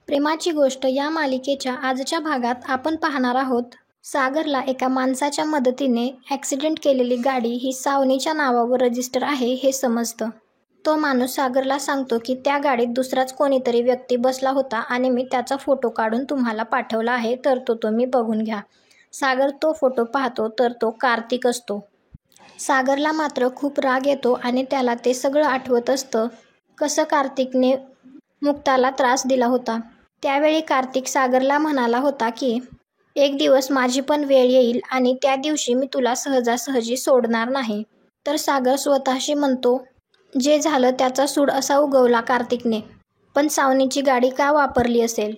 प्रेमाची गोष्ट या मालिकेच्या आजच्या भागात आपण पाहणार आहोत. सागरला एका माणसाच्या मदतीने ॲक्सिडेंट केलेली गाडी ही सावनीच्या नावावर रजिस्टर आहे हे समजतं. तो माणूस सागरला सांगतो की त्या गाडीत दुसराच कोणीतरी व्यक्ती बसला होता आणि मी त्याचा फोटो काढून तुम्हाला पाठवला आहे, तर तो तुम्ही बघून घ्या. सागर तो फोटो पाहतो तर तो कार्तिक असतो. सागरला मात्र खूप राग येतो आणि त्याला ते सगळं आठवत असतं, कसं कार्तिकने मुक्ताला त्रास दिला होता. त्यावेळी कार्तिक सागरला म्हणाला होता की एक दिवस माझी पण वेळ येईल आणि त्या दिवशी मी तुला सहजासहजी सोडणार नाही. तर सागर स्वतःशी म्हणतो, जे झालं त्याचा सूड असा उगवला कार्तिकने, पण सावनीची गाडी का वापरली असेल.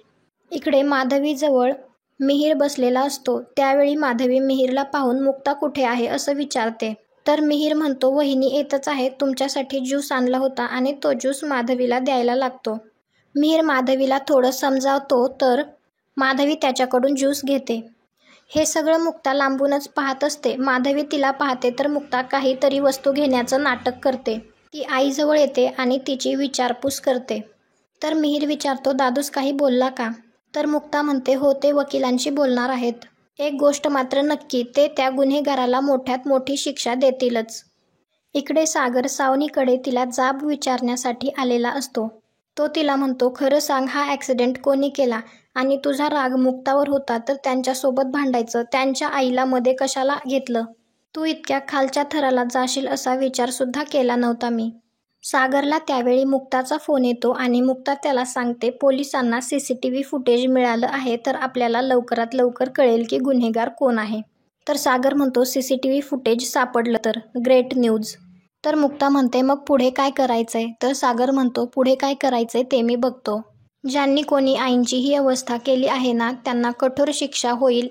इकडे माधवीजवळ मिहीर बसलेला असतो. त्यावेळी माधवी मिहीरला पाहून मुक्ता कुठे आहे असं विचारते. तर मिहीर म्हणतो, वहिनी येतच आहे, तुमच्यासाठी ज्यूस आणला होता आणि तो ज्यूस माधवीला द्यायला लागतो. मिहीर माधवीला थोडं समजावतो तर माधवी त्याच्याकडून ज्यूस घेते. हे सगळं मुक्ता लांबूनच पाहत असते. माधवी तिला पाहते तर मुक्ता काहीतरी वस्तू घेण्याचं नाटक करते. ती आईजवळ येते आणि तिची विचारपूस करते. तर मिहीर विचारतो, दादूस काही बोलला का? तर मुक्ता म्हणते, हो ते वकिलांशी बोलणार आहेत. एक गोष्ट मात्र नक्की, ते त्या गुन्हेगाराला मोठ्यात मोठी शिक्षा देतीलच. इकडे सागर सावनीकडे तिला जाब विचारण्यासाठी आलेला असतो. तो तिला म्हणतो, खरं सांग, हा ॲक्सिडेंट कोणी केला? आणि तुझा राग मुक्तावर होता तर त्यांच्यासोबत भांडायचं, त्यांच्या आईला मध्ये कशाला घेतलं? तू इतक्या खालच्या थराला जाशील असा विचारसुद्धा केला नव्हता मी. सागरला त्यावेळी मुक्ताचा फोन येतो आणि मुक्ता त्याला सांगते, पोलिसांना CCTV फुटेज मिळालं आहे तर आपल्याला लवकरात लवकर कळेल की गुन्हेगार कोण आहे. तर सागर म्हणतो, CCTV फुटेज सापडलं तर ग्रेट न्यूज. तर मुक्ता म्हणते, मग पुढे काय करायचंय? तर सागर म्हणतो, पुढे काय करायचंय ते मी बघतो. ज्यांनी कोणी आईंची ही अवस्था केली आहे ना, त्यांना कठोर शिक्षा होईल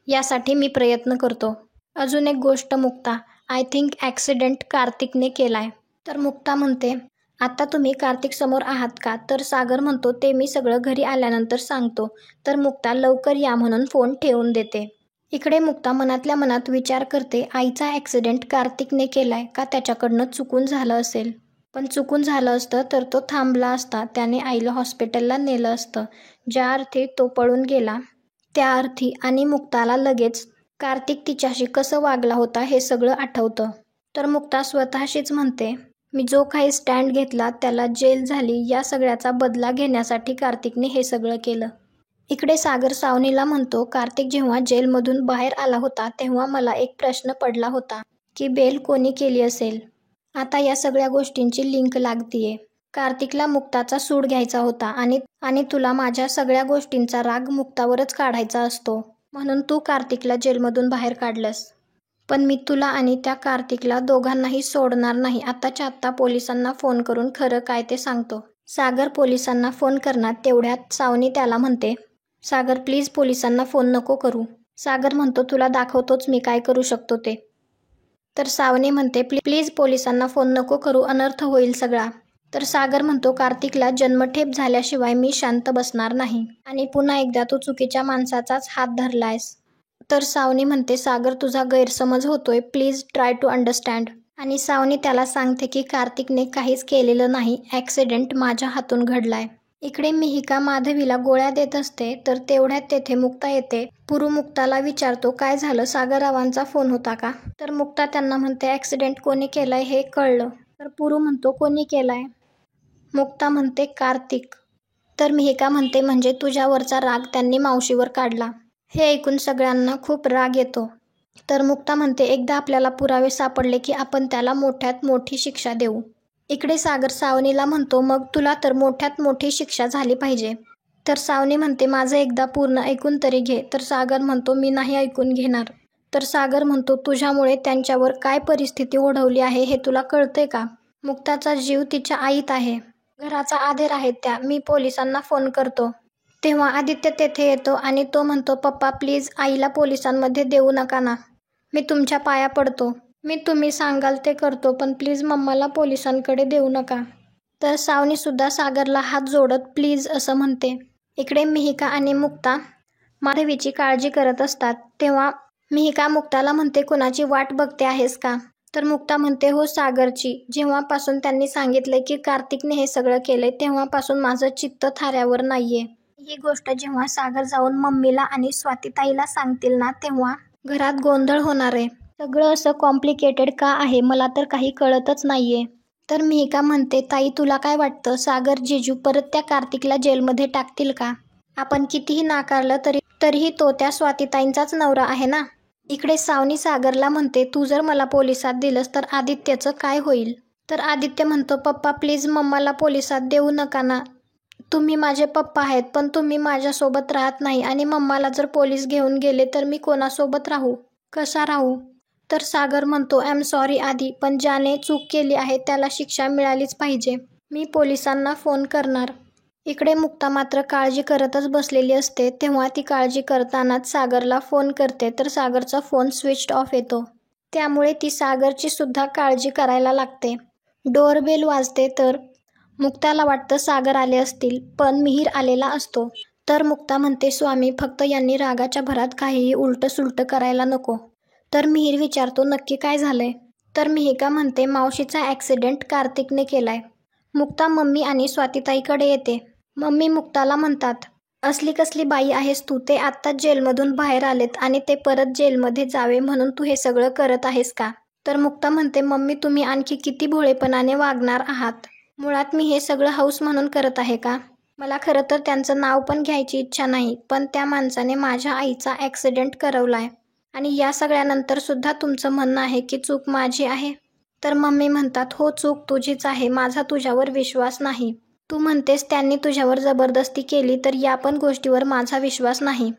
यासाठी मी प्रयत्न करतो. अजून एक गोष्ट मुक्ता, आय थिंक ॲक्सिडेंट कार्तिकने केलाय. तर मुक्ता म्हणते, आता तुम्ही कार्तिक समोर आहात का? तर सागर म्हणतो, ते मी सगळं घरी आल्यानंतर सांगतो. तर मुक्ता लवकर या म्हणून फोन ठेवून देते. इकडे मुक्ता मनातल्या मनात विचार करते, आईचा ॲक्सिडेंट कार्तिकने केलाय का त्याच्याकडनं चुकून झालं असेल? पण चुकून झालं असतं तर तो थांबला असता, त्याने आईला हॉस्पिटलला नेलं असतं. ज्या अर्थी तो पळून गेला त्या अर्थी आणि मुक्ताला लगेच कार्तिक तिच्याशी कसं वागला होता हे सगळं आठवतं. तर मुक्ता स्वतःशीच म्हणते, मी जो काही स्टँड घेतला त्याला जेल झाली, या सगळ्याचा बदला घेण्यासाठी कार्तिकने हे सगळं केलं. इकडे सागर सावनीला म्हणतो, कार्तिक जेव्हा जेलमधून बाहेर आला होता तेव्हा मला एक प्रश्न पडला होता की बेल कोणी केली असेल. आता या सगळ्या गोष्टींची लिंक लागतीये. कार्तिकला मुक्ताचा सूड घ्यायचा होता आणि तुला माझ्या सगळ्या गोष्टींचा राग मुक्तावरच काढायचा असतो, म्हणून तू कार्तिकला जेलमधून बाहेर काढलंस. पण मी तुला आणि त्या कार्तिकला दोघांनाही सोडणार नाही. आत्ताच्या आत्ता पोलिसांना फोन करून खरं काय ते सांगतो. सागर पोलिसांना फोन करणार तेवढ्यात सावनी त्याला म्हणते, सागर प्लीज पोलिसांना फोन नको करू. सागर म्हणतो, तुला दाखवतोच मी काय करू शकतो ते. तर सावनी म्हणते, प्लीज पोलिसांना फोन नको करू, अनर्थ होईल सगळा. तर सागर म्हणतो, कार्तिकला जन्मठेप झाल्याशिवाय मी शांत बसणार नाही आणि पुन्हा एकदा तू चुकीच्या माणसाचाच हात धरलायस. तर सावनी म्हणते, सागर तुझा गैरसमज होतोय, प्लीज ट्राय टू अंडरस्टँड. आणि सावनी त्याला सांगते की कार्तिकने काहीच केलेलं नाही, ॲक्सिडेंट माझ्या हातून घडलाय. इकडे मिहिका माधवीला गोळ्या देत असते तर तेवढ्यात तेथे मुक्ता येते. पुरू मुक्ताला विचारतो, काय झालं, सागररावांचा फोन होता का? तर मुक्ता त्यांना म्हणते, ॲक्सिडेंट कोणी केलाय हे कळलं. तर पुरू म्हणतो, कोणी केलाय? मुक्ता म्हणते, कार्तिक. तर मिहिका म्हणते, म्हणजे तुझ्यावरचा राग त्यांनी मावशीवर काढला. हे ऐकून सगळ्यांना खूप राग येतो. तर मुक्ता म्हणते, एकदा आपल्याला पुरावे सापडले की आपण त्याला मोठ्यात मोठी शिक्षा देऊ. इकडे सागर सावनीला म्हणतो, मग तुला तर मोठ्यात मोठी शिक्षा झाली पाहिजे. तर सावनी म्हणते, माझं एकदा पूर्ण ऐकून तरी घे. तर सागर म्हणतो, मी नाही ऐकून घेणार. तर सागर म्हणतो, तुझ्यामुळे त्यांच्यावर काय परिस्थिती ओढवली आहे हे तुला कळतंय का? मुक्ताचा जीव तिच्या आईत आहे, घराचा आधार आहेत त्या. मी पोलिसांना फोन करतो. तेव्हा आदित्य तेथे येतो आणि तो म्हणतो, पप्पा प्लीज आईला पोलिसांमध्ये देऊ नका ना, मी तुमच्या पाया पडतो. मी तुम्ही सांगाल ते करतो, पण प्लीज मम्माला पोलिसांकडे देऊ नका. तर सावनीसुद्धा सागरला हात जोडत प्लीज असं म्हणते. इकडे मिहिका आणि मुक्ता माधवीची काळजी करत असतात. तेव्हा मिहिका मुक्ताला म्हणते, कुणाची वाट बघते आहेस का? तर मुक्ता म्हणते हो सागरची, जेव्हापासून त्यांनी सांगितलंय की कार्तिकने हे सगळं केलंय तेव्हापासून माझं चित्त थाऱ्यावर नाहीये. ही गोष्ट जेव्हा सागर जाऊन मम्मीला आणि स्वातीताईला सांगतील ना तेव्हा घरात गोंधळ होणार आहे. सगळं असं कॉम्प्लिकेटेड का आहे मला तर काही कळतच नाहीये. तर मिहिका म्हणते ताई तुला काय वाटतं, सागर जिजू परत त्या कार्तिकला जेलमध्ये टाकतील का? आपण कितीही नाकारलं तरीही तो त्या स्वातीताईंचाच नवरा आहे ना. इकडे सावनी सागरला म्हणते तू जर मला पोलिसात दिलंस तर आदित्यचं काय होईल? तर आदित्य म्हणतो पप्पा प्लीज मम्माला पोलिसात देऊ नका ना. तुम्ही माझे पप्पा आहेत पण तुम्ही माझ्यासोबत राहत नाही आणि मम्माला जर पोलीस घेऊन गेले तर मी कोणासोबत राहू, कसा राहू? तर सागर म्हणतो आय एम सॉरी आदी, पण ज्याने चूक केली आहे त्याला शिक्षा मिळालीच पाहिजे. मी पोलिसांना फोन करणार. इकडे मुक्ता मात्र काळजी करतच बसलेली असते. तेव्हा ती काळजी करतानाच सागरला फोन करते तर सागरचा फोन स्विच्ड ऑफ येतो. त्यामुळे ती सागरची सुद्धा काळजी करायला लागते. डोअरबेल वाजते तर मुक्ताला वाटतं सागर आले असतील पण मिहीर आलेला असतो. तर मुक्ता म्हणते स्वामी फक्त यांनी रागाच्या भरात काहीही उलटं सुलटं करायला नको. तर मिहीर विचारतो नक्की काय झालंय? तर मिहिका म्हणते मावशीचा ॲक्सिडेंट कार्तिकने केलाय. मुक्ता मम्मी आणि स्वातीताईकडे येते. मम्मी मुक्ताला म्हणतात असली कसली बाई आहेस तू, ते आत्ताच जेलमधून बाहेर आलेत आणि ते परत जेलमध्ये जावे म्हणून तू हे सगळं करत आहेस का? तर मुक्ता म्हणते मम्मी तुम्ही आणखी किती भोळेपणाने वागणार आहात. मुळात मी हे सगळं हौस म्हणून करत आहे का? मला खरं तर त्यांचं नाव पण घ्यायची इच्छा नाही, पण त्या माणसाने माझ्या आईचा ॲक्सिडेंट करवलाय आणि या सगळ्यानंतर सुद्धा तुमचं म्हणणं आहे की चूक माझी आहे. तर मम्मी म्हणतात हो चूक तुझीच आहे, माझा तुझ्यावर विश्वास नाही. तू म्हणतेस त्यांनी तुझ्यावर जबरदस्ती केली तर या पण गोष्टीवर माझा विश्वास नाही.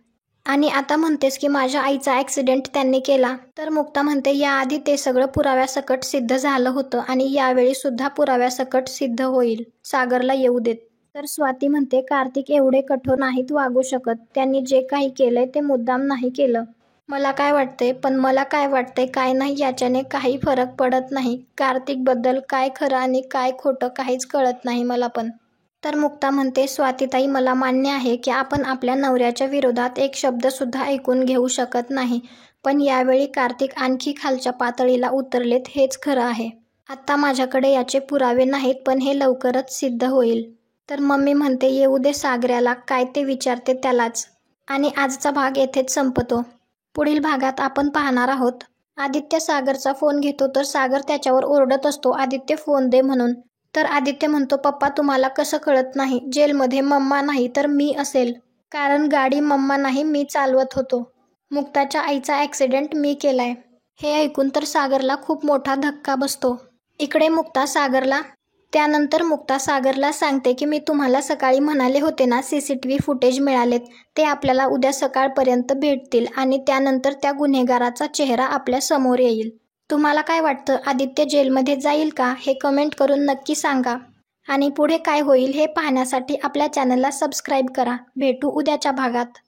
आणि आता म्हणतेस की माझ्या आईचा ॲक्सिडेंट त्यांनी केला. तर मुक्ता म्हणते याआधी ते सगळं पुराव्यासकट सिद्ध झालं होतं आणि यावेळी सुद्धा पुराव्यासकट सिद्ध होईल. सागरला येऊ देत. तर स्वाती म्हणते कार्तिक एवढे कठोर नाहीत वागू शकत. त्यांनी जे काही केलंय ते मुद्दाम नाही केलं. मला काय वाटतंय काय नाही याच्याने काही फरक पडत नाही. कार्तिकबद्दल काय खरं आणि काय खोटं काहीच कळत नाही मला पण. तर मुक्ता म्हणते स्वातीताई मला मान्य आहे की आपण आपल्या नवऱ्याच्या विरोधात एक शब्दसुद्धा ऐकून घेऊ शकत नाही, पण यावेळी कार्तिक आणखी खालच्या पातळीला उतरलेत हेच खरं आहे. आत्ता माझ्याकडे याचे पुरावे नाहीत पण हे लवकरच सिद्ध होईल. तर मम्मी म्हणते येऊ दे सागऱ्याला, काय ते विचारते त्यालाच. आणि आजचा भाग येथेच संपतो. पुढील भागात आपण पाहणार आहोत आदित्य सागरचा फोन घेतो तर सागर त्याच्यावर ओरडत असतो आदित्य फोन दे म्हणून. तर आदित्य म्हणतो पप्पा तुम्हाला कसं कळत नाही, जेलमध्ये मम्मा नाही तर मी असेल, कारण गाडी मम्मा नाही मी चालवत होतो. मुक्ताच्या आईचा ॲक्सिडेंट मी केलाय. हे ऐकून तर सागरला खूप मोठा धक्का बसतो. इकडे त्यानंतर मुक्ता सागरला सांगते की मी तुम्हाला सकाळी म्हणाले होते ना CCTV फुटेज मिळालेत, ते आपल्याला उद्या सकाळपर्यंत भेटतील आणि त्यानंतर त्या गुन्हेगाराचा चेहरा आपल्या समोर येईल. तुम्हाला काय वाटतं आदित्य जेलमध्ये जाईल का हे कमेंट करून नक्की सांगा. आणि पुढे काय होईल हे पाहण्यासाठी आपल्या चॅनलला सबस्क्राईब करा. भेटू उद्याच्या भागात.